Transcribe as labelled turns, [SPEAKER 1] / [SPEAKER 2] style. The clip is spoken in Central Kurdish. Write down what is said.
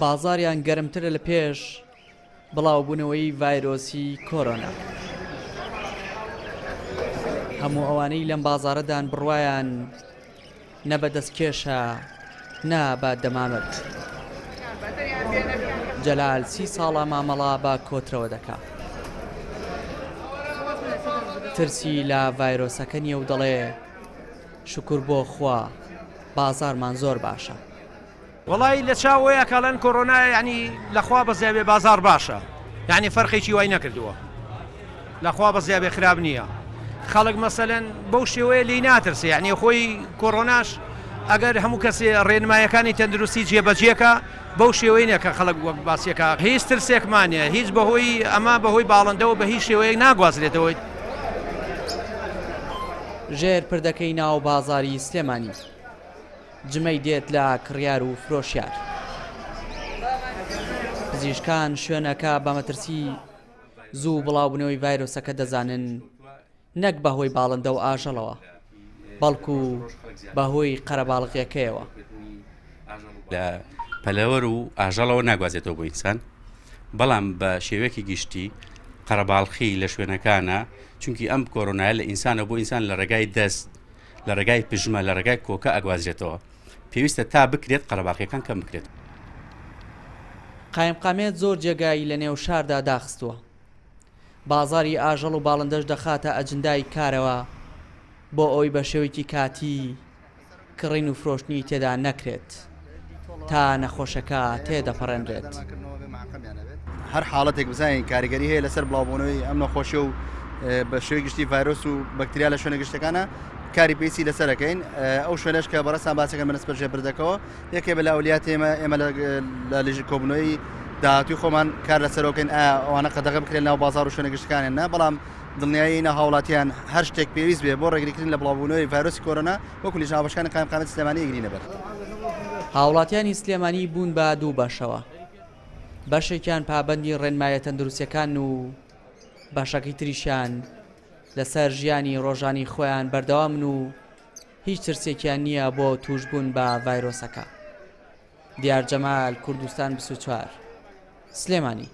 [SPEAKER 1] بازاریان گەرمترە لە پێش بڵاوبوونەوەی ڤایرۆسی کۆرۆنا. هەموو ئەوانەی لەم بازارەدان بڕوایان نەبە دەستکێشە نابە دەمامەت. جەلال 30 ساڵە مامەڵا بە کۆترەوە دەکات. ترسی لە ڤایرۆسەکە نییە و دەڵێ شکر بۆ خوا بازارمان زۆر باشە.
[SPEAKER 2] وڵی لە چاوەیە کەڵەن کۆڕۆنا ینی لەخوا بەزیابێ بازار باشە، یعنی فەرقێکی وای نەکردووە، لەخوا بەزیابێ خراب نییە. خەڵک مەسەلەن بەو شێوەیە لی ناترسێ، یعنی خۆی کۆڕۆناش ئەگەر هەموو کەسێ ڕێنمایەکانی تەندروستی جێبەجێکە بەو شێوەی نەکە خەڵک وەک باسیەکە هیچ ترسێکمانە، هیچ بەهۆی ئەمە بەهۆی باڵندەوە بە هیچ شێوەیەک ناگوازرێتەوەی.
[SPEAKER 1] ژێر پردەکەی ناو بازاری سلێمانی جمەی دێت لە کڕیار و فرۆشیار. پزیشکان شوێنەکە بە مەترسی زوو بڵاوبوونەوەی ڤایرۆسەکە دەزانن نەک بەهۆی باڵندە و ئاژەڵەوە، بەڵکو بەهۆی قەرەباڵغیەکەیەوە.
[SPEAKER 3] لە پەلەوەر و ئاژەڵەوە ناگوازێتەوە بۆ ئینسان، بەڵام بە شێوەیەکی گشتی قەرەباڵخی لە شوێنەکانە، چونکی ئەم کۆرۆنایە لە ئینسانە بۆ ئینسان لە ڕێگای دەست، لە ڕێگای پژمە، لە ڕێگای کۆکە ئەگوازرێتەوە. پێویستە تا بکرێت قەرەباڵغیەکان کەم بکرێت.
[SPEAKER 1] قایمقامێت زۆر جێگایی لە نێو شاردا داخستووە. بازاری ئاژەڵ و باڵندەش دەخاتە ئەجندای کارەوە بۆ ئەوی بە شێوەیەکی کاتی کڕین و فرۆشتنی تێدا نەکرێت تا نەخۆشەکە تێدەپەڕێنرێت.
[SPEAKER 4] هەر حاڵەتێک بزانین کاریگەری هەیە لەسەر بڵاوبوونەوەی ئەم نەخۆشیە و بە شێوەی گشتی ڤایرۆس و بەکتریا لە شوێنە گشتەکانە کاری پێویستی لەسەرەکەین. ئەو شوێنەش کە بەڕەسان باسەکەن بە نسبەت ژێبردەکەوە یەکێ بە لاولیات ئێمە لە لێژی کۆبنەوەی داهاتوی خۆمان کار لەسەرەوەکەین ئەوانە قەدەغە بکرێن ناو بازار و شوێنە گشتەکانیان نا، بەڵام دڵنیایی هاوڵاتیان هەر شتێک پێویست بێ بۆ ڕێگریکردن لە بڵاوبوونەوەی ڤایرۆسی کۆرۆنا وەکو لیژناوبەشەکانی قایمقامەتی سلێمانی ئەگرینە بەر.
[SPEAKER 1] هاوڵاتیانی سلێمانی بوون بە دوو بەشەوە، بەشێکیان پابەندی ڕێنمایە تەندروستیەکان و بەشەکەی تریشیان لەسەر ژیانی ڕۆژانی خۆیان بەردەوامن و هیچ ترسێکیان نییە بۆ توشبوون بە ڤایرۆسەکە. دیار جەمال، کوردستان 24 سلێمانی.